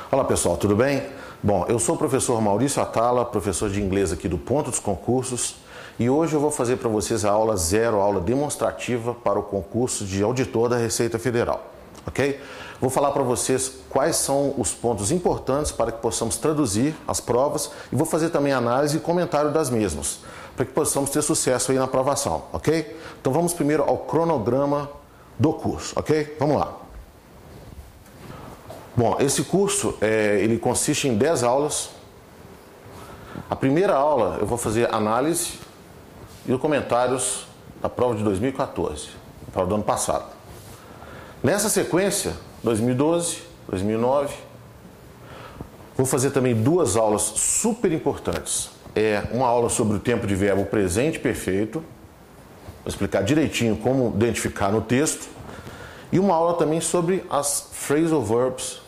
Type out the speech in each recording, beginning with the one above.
Olá pessoal, tudo bem? Bom, eu sou o professor Maurício Atala, professor de inglês aqui do Ponto dos Concursos, e hoje eu vou fazer para vocês a aula 0, a aula demonstrativa para o concurso de auditor da Receita Federal, ok? Vou falar para vocês quais são os pontos importantes para que possamos traduzir as provas e vou fazer também análise e comentário das mesmas, para que possamos ter sucesso aí na aprovação, ok? Então vamos primeiro ao cronograma do curso, ok? Vamos lá. Bom, esse curso ele consiste em 10 aulas. A primeira aula eu vou fazer análise e comentários da prova de 2014, prova do ano passado. Nessa sequência, 2012, 2009, vou fazer também 2 aulas super importantes. Uma aula sobre o tempo de verbo presente perfeito, vou explicar direitinho como identificar no texto, e uma aula também sobre as phrasal verbs,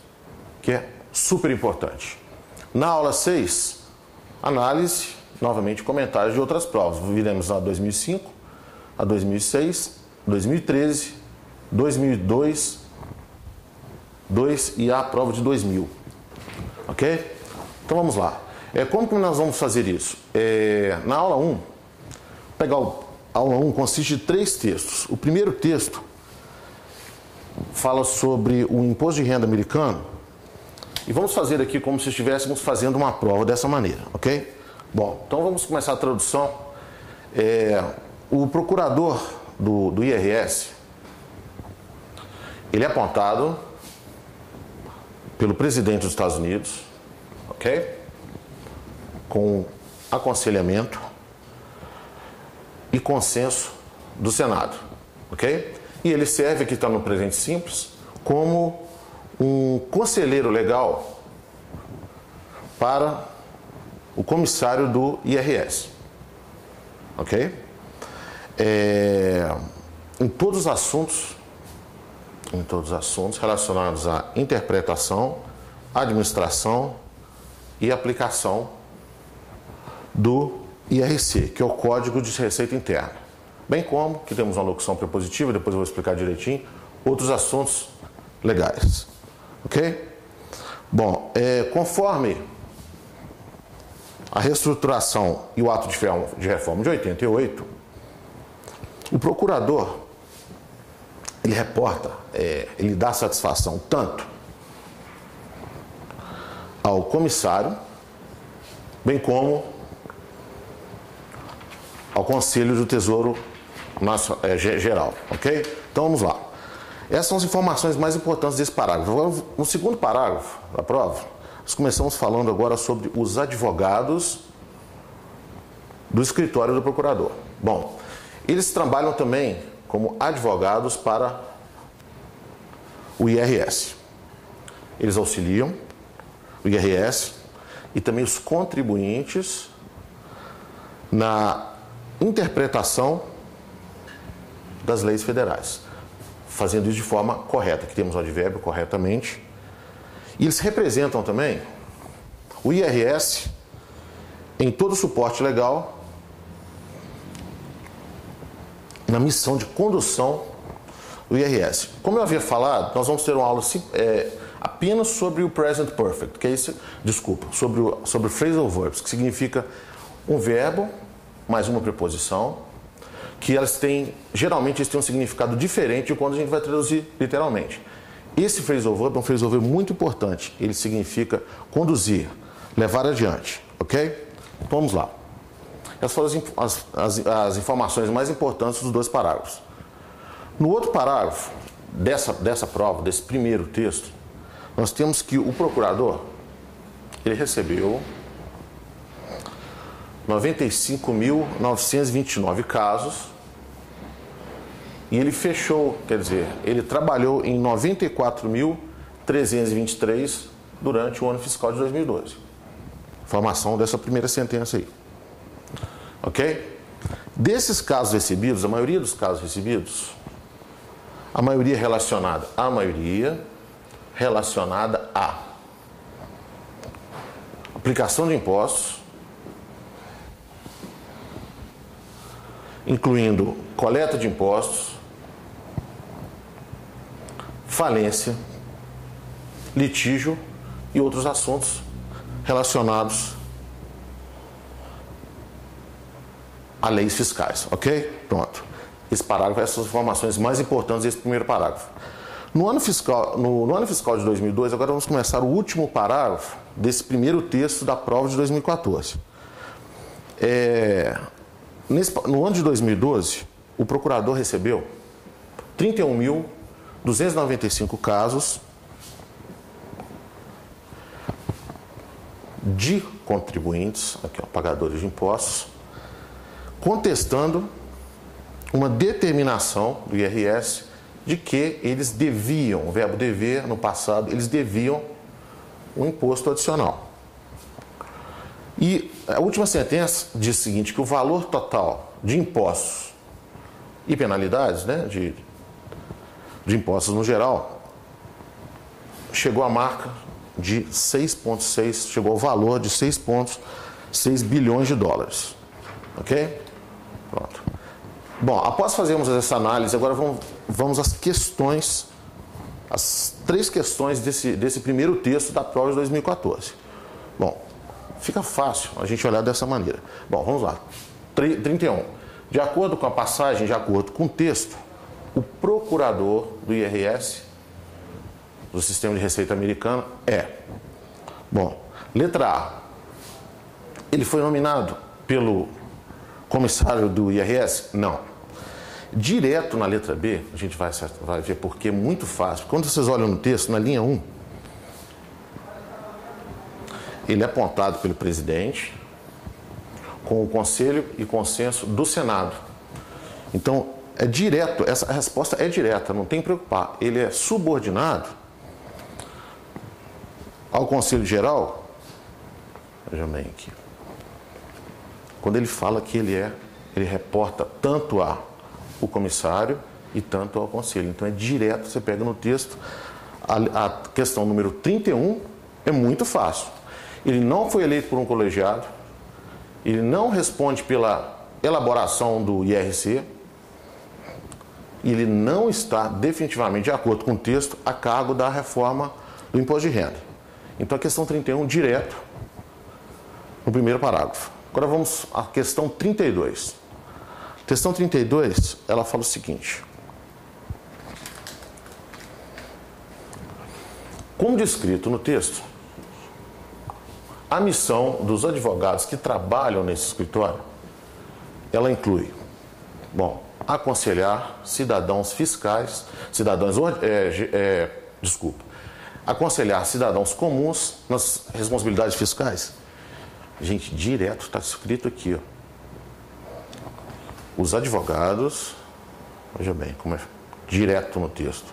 que é super importante. Na aula 6, análise, novamente comentários de outras provas. Viremos a 2005, a 2006, 2013, 2002, e a prova de 2000. Ok? Então vamos lá. Como que nós vamos fazer isso? Na aula 1, a aula 1 consiste de 3 textos. O primeiro texto fala sobre o imposto de renda americano. E vamos fazer aqui como se estivéssemos fazendo uma prova dessa maneira, ok? Bom, então vamos começar a tradução. O procurador do IRS, ele é apontado pelo presidente dos Estados Unidos, ok? Com aconselhamento e consenso do Senado, ok? E ele serve, aqui está no presente simples, como um conselheiro legal para o comissário do IRS, ok? Em todos os assuntos relacionados à interpretação, administração e aplicação do IRC, que é o Código de Receita Interna. Bem como que temos uma locução prepositiva, depois eu vou explicar direitinho, outros assuntos legais. Ok? Bom, conforme a reestruturação e o ato de reforma de 88, o procurador, ele reporta, ele dá satisfação tanto ao comissário, bem como ao Conselho do Tesouro Geral, ok? Então vamos lá. Essas são as informações mais importantes desse parágrafo. Agora, no segundo parágrafo da prova, nós começamos falando agora sobre os advogados do escritório do procurador. Bom, eles trabalham também como advogados para o IRS. Eles auxiliam o IRS e também os contribuintes na interpretação das leis federais, fazendo isso de forma correta, que temos o advérbio corretamente. E eles representam também o IRS em todo o suporte legal na missão de condução do IRS. Como eu havia falado, nós vamos ter uma aula apenas sobre o present perfect, que é isso, sobre phrasal verbs, que significa um verbo mais uma preposição, que geralmente eles têm um significado diferente de quando a gente vai traduzir literalmente. Esse phrasal verb é um phrasal verb muito importante. Ele significa conduzir, levar adiante, ok? Então vamos lá. Essas foram as informações mais importantes dos 2 parágrafos. No outro parágrafo dessa prova, desse primeiro texto, nós temos que o procurador, ele recebeu 95.929 casos e ele fechou, quer dizer, ele trabalhou em 94.323 durante o ano fiscal de 2012. Informação dessa primeira sentença aí. Ok? Desses casos recebidos, a maioria dos casos recebidos, a maioria relacionada à aplicação de impostos, incluindo coleta de impostos, falência, litígio e outros assuntos relacionados a leis fiscais, ok? Pronto. Esse parágrafo, essas informações mais importantes desse primeiro parágrafo. No ano fiscal de 2002, agora vamos começar o último parágrafo desse primeiro texto da prova de 2014. No ano de 2012, o procurador recebeu 31.295 casos de contribuintes, aqui, ó, pagadores de impostos, contestando uma determinação do IRS de que eles deviam, o verbo dever no passado, eles deviam um imposto adicional. E a última sentença diz o seguinte, que o valor total de impostos e penalidades, né, de impostos no geral, chegou à marca de 6,6, chegou ao valor de 6,6 bilhões de dólares. Ok? Pronto. Bom, após fazermos essa análise, agora vamos às questões, as 3 questões desse primeiro texto da prova de 2014. Bom, fica fácil a gente olhar dessa maneira. Bom, vamos lá. 31. De acordo com a passagem, de acordo com o texto, o procurador do IRS, do Sistema de Receita Americano, bom, letra A. Ele foi nominado pelo comissário do IRS? Não. Direto na letra B, a gente vai ver porque é muito fácil. Quando vocês olham no texto, na linha 1, ele é apontado pelo presidente com o conselho e consenso do Senado. Então, é direto, essa resposta é direta, não tem que preocupar. Ele é subordinado ao Conselho Geral. Veja bem aqui. Quando ele fala que ele reporta tanto ao comissário e tanto ao conselho. Então é direto, você pega no texto. A questão número 31 é muito fácil. Ele não foi eleito por um colegiado, ele não responde pela elaboração do IRC, ele não está definitivamente, de acordo com o texto, a cargo da reforma do imposto de renda. Então a questão 31, direto no primeiro parágrafo. Agora vamos à questão 32. A questão 32, ela fala o seguinte. Como descrito no texto, a missão dos advogados que trabalham nesse escritório, ela inclui, bom, aconselhar cidadãos fiscais, aconselhar cidadãos comuns nas responsabilidades fiscais. Gente, direto está escrito aqui, ó. Os advogados, veja bem, como é direto no texto,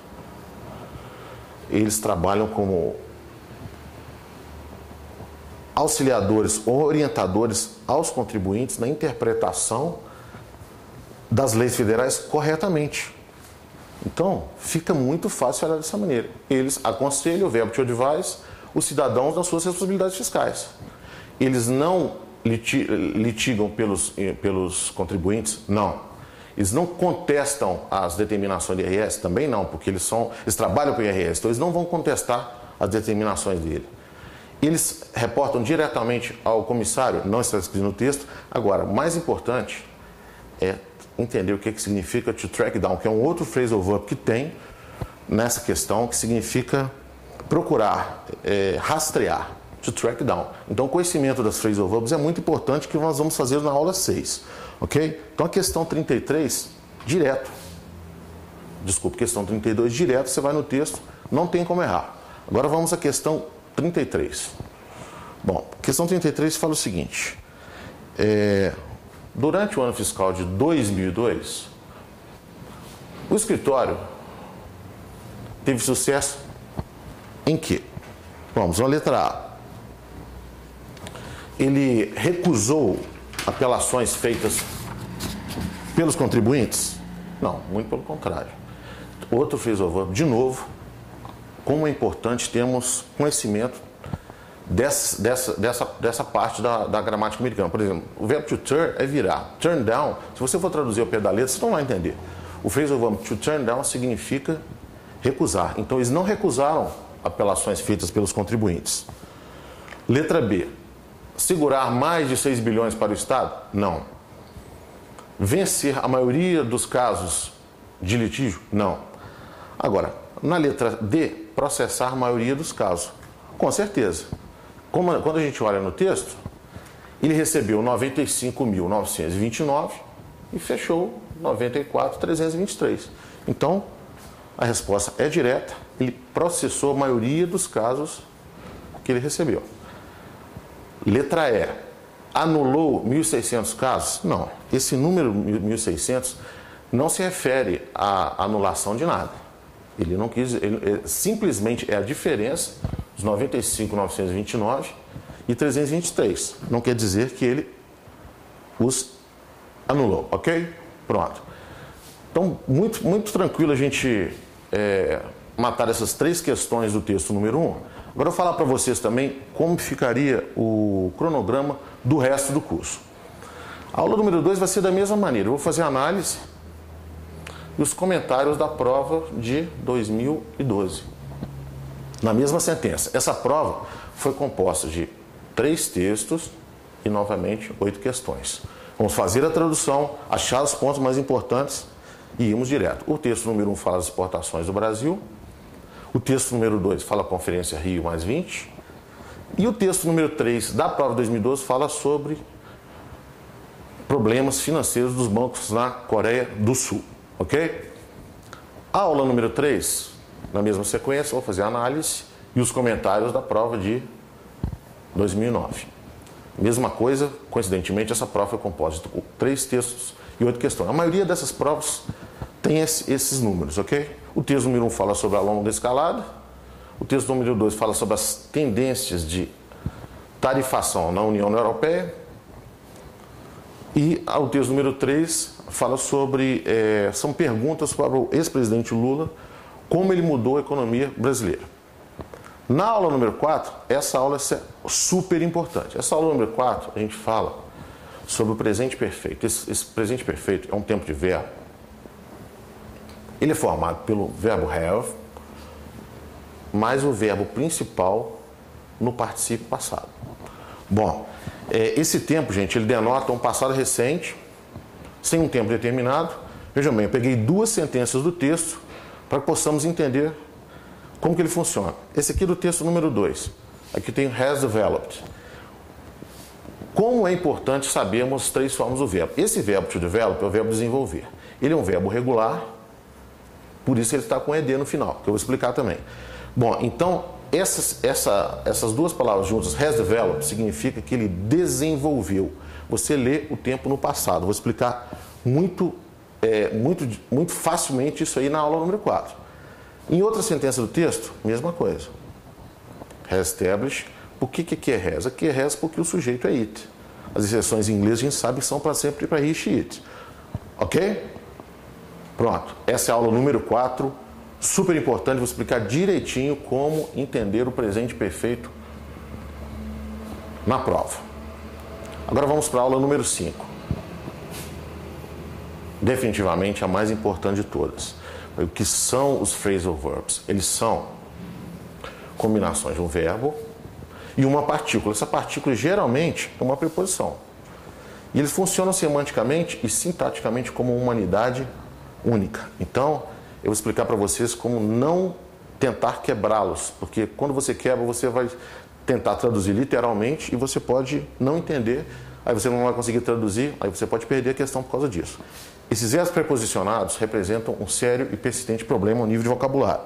eles trabalham como auxiliadores ou orientadores aos contribuintes na interpretação das leis federais corretamente. Então, fica muito fácil olhar dessa maneira. Eles aconselham, o verbo to advise, os cidadãos nas suas responsabilidades fiscais. Eles não litigam pelos contribuintes? Não. Eles não contestam as determinações do IRS? Também não, porque eles trabalham com o IRS, então eles não vão contestar as determinações dele. Eles reportam diretamente ao comissário? Não está escrito no texto. Agora, o mais importante é entender o que significa to track down, que é um outro phrasal verb que tem nessa questão, que significa procurar, rastrear. To track down. Então, o conhecimento das phrasal verbs é muito importante, que nós vamos fazer na aula 6. Ok? Então, a questão 33, direto. Desculpe, questão 32, direto, você vai no texto, não tem como errar. Agora vamos à questão 33. Bom, a questão 33 fala o seguinte. Durante o ano fiscal de 2002, o escritório teve sucesso em quê? Vamos, na letra A. Ele recusou apelações feitas pelos contribuintes? Não, muito pelo contrário. Outro phrasal verb, de novo, como é importante termos conhecimento dessa parte da gramática americana. Por exemplo, o verbo to turn é virar. Turn down, se você for traduzir ao pé da letra, você não vai entender. O phrasal verb to turn down significa recusar. Então, eles não recusaram apelações feitas pelos contribuintes. Letra B. Segurar mais de 6 bilhões para o Estado? Não. Vencer a maioria dos casos de litígio? Não. Agora, na letra D, processar a maioria dos casos. Com certeza. Quando a gente olha no texto, ele recebeu 95.929 e fechou 94.323. Então, a resposta é direta. Ele processou a maioria dos casos que ele recebeu. Letra E. Anulou 1.600 casos? Não. Esse número 1.600 não se refere à anulação de nada. Ele não quis, simplesmente é a diferença dos 95.929 e 323. Não quer dizer que ele os anulou, ok? Pronto. Então, muito tranquilo a gente matar essas 3 questões do texto número 1. Agora eu vou falar para vocês também como ficaria o cronograma do resto do curso. A aula número 2 vai ser da mesma maneira. Eu vou fazer a análise e os comentários da prova de 2012. Na mesma sentença. Essa prova foi composta de 3 textos e, novamente, 8 questões. Vamos fazer a tradução, achar os pontos mais importantes e irmos direto. O texto número 1 fala das exportações do Brasil. O texto número 2 fala a Conferência Rio mais 20. E o texto número 3 da prova de 2012 fala sobre problemas financeiros dos bancos na Coreia do Sul. Ok? A aula número 3, na mesma sequência, vou fazer a análise e os comentários da prova de 2009. Mesma coisa, coincidentemente, essa prova foi composta de 3 textos e 8 questões. A maioria dessas provas tem esses números, ok? O texto número 1 fala sobre a longa escalada. O texto número 2 fala sobre as tendências de tarifação na União Europeia. E o texto número 3 fala sobre, são perguntas para o ex-presidente Lula, como ele mudou a economia brasileira. Na aula número 4, essa aula é super importante. Essa aula número 4, a gente fala sobre o presente perfeito. Esse presente perfeito é um tempo de verbo. Ele é formado pelo verbo have, mais o verbo principal no particípio passado. Bom, esse tempo, gente, ele denota um passado recente, sem um tempo determinado. Vejam bem, eu peguei 2 sentenças do texto para que possamos entender como que ele funciona. Esse aqui é do texto número 2. Aqui tem has developed. Como é importante sabermos as 3 formas do verbo. Esse verbo to develop é o verbo desenvolver. Ele é um verbo regular, por isso ele está com ed no final, que eu vou explicar também. Bom, então, essas 2 palavras juntas, has developed, significa que ele desenvolveu. Você lê o tempo no passado. Vou explicar muito facilmente isso aí na aula número 4. Em outra sentença do texto, mesma coisa. Has established. Por que é has? Aqui é has porque o sujeito é it. As exceções em inglês a gente sabe que são para sempre para he, she, it. Ok? Pronto. Essa é a aula número 4. Super importante. Vou explicar direitinho como entender o presente perfeito na prova. Agora vamos para a aula número 5. Definitivamente a mais importante de todas. O que são os phrasal verbs? Eles são combinações de um verbo e uma partícula. Essa partícula geralmente é uma preposição. E eles funcionam semanticamente e sintaticamente como uma unidade única. Então, eu vou explicar para vocês como não tentar quebrá-los, porque quando você quebra, você vai tentar traduzir literalmente e você pode não entender, aí você não vai conseguir traduzir, aí você pode perder a questão por causa disso. Esses verbos preposicionados representam um sério e persistente problema ao nível de vocabulário.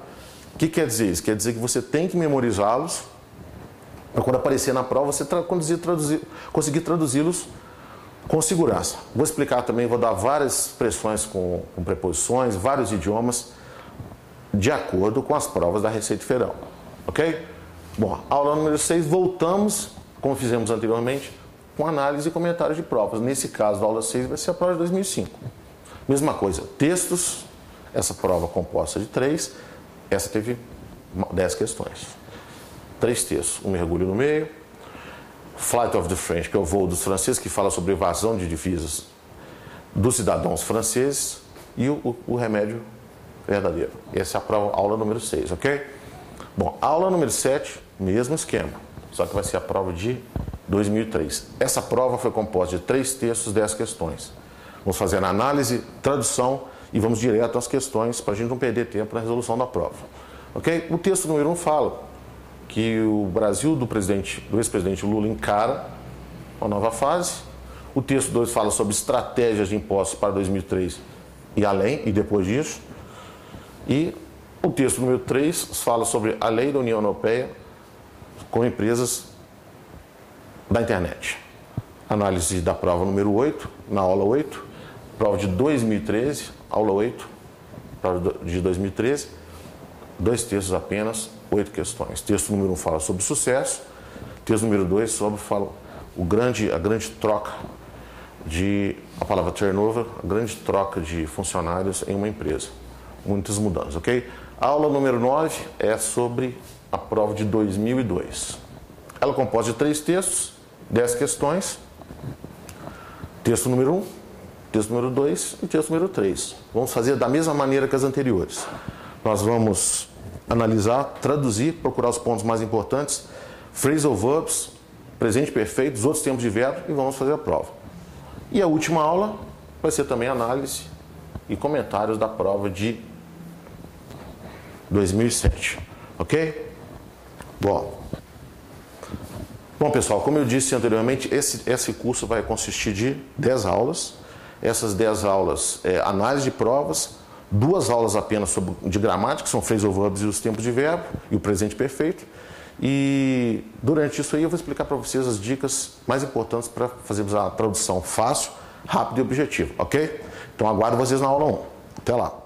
O que quer dizer isso? Quer dizer que você tem que memorizá-los para quando aparecer na prova você conseguir traduzi-los com segurança. Vou explicar também, vou dar várias expressões com preposições, vários idiomas, de acordo com as provas da Receita Federal. Ok? Bom, aula número 6, voltamos, como fizemos anteriormente, com análise e comentários de provas. Nesse caso, a aula 6 vai ser a prova de 2005. Mesma coisa, textos, essa prova composta de 3, essa teve 10 questões. 3 textos, um mergulho no meio, Flight of the French, que é o voo dos franceses, que fala sobre evasão de divisas dos cidadãos franceses, e o remédio verdadeiro. Essa é a aula número 6, ok? Bom, a aula número 7, mesmo esquema, só que vai ser a prova de 2003. Essa prova foi composta de 3 textos, 10 questões. Vamos fazer a análise, tradução e vamos direto às questões para a gente não perder tempo na resolução da prova. Ok? O texto número 1 fala que o Brasil do ex-presidente Lula encara uma nova fase. O texto 2 fala sobre estratégias de impostos para 2003 e além, e depois disso. E o texto número 3 fala sobre a lei da União Europeia com empresas da internet. Análise da prova número 8, na aula 8, prova de 2013, aula 8, prova de 2013, 2 textos apenas, 8 questões. Texto número 1 fala sobre sucesso, texto número 2 fala a grande troca a palavra turnover, a grande troca de funcionários em uma empresa. Muitas mudanças, ok? A aula número 9 é sobre a prova de 2002. Ela é composta de 3 textos, 10 questões, texto número 1, texto número 2 e texto número 3. Vamos fazer da mesma maneira que as anteriores. Nós vamos analisar, traduzir, procurar os pontos mais importantes, phrasal verbs, presente perfeito, os outros tempos de verbo e vamos fazer a prova. E a última aula vai ser também análise e comentários da prova de 2007, ok? Bom, pessoal, como eu disse anteriormente, esse curso vai consistir de 10 aulas. Essas 10 aulas é análise de provas, 2 aulas apenas de gramática, que são phrasal verbs e os tempos de verbo, e o presente perfeito. E durante isso aí eu vou explicar para vocês as dicas mais importantes para fazermos a tradução fácil, rápida e objetiva, ok? Então aguardo vocês na aula 1. Até lá!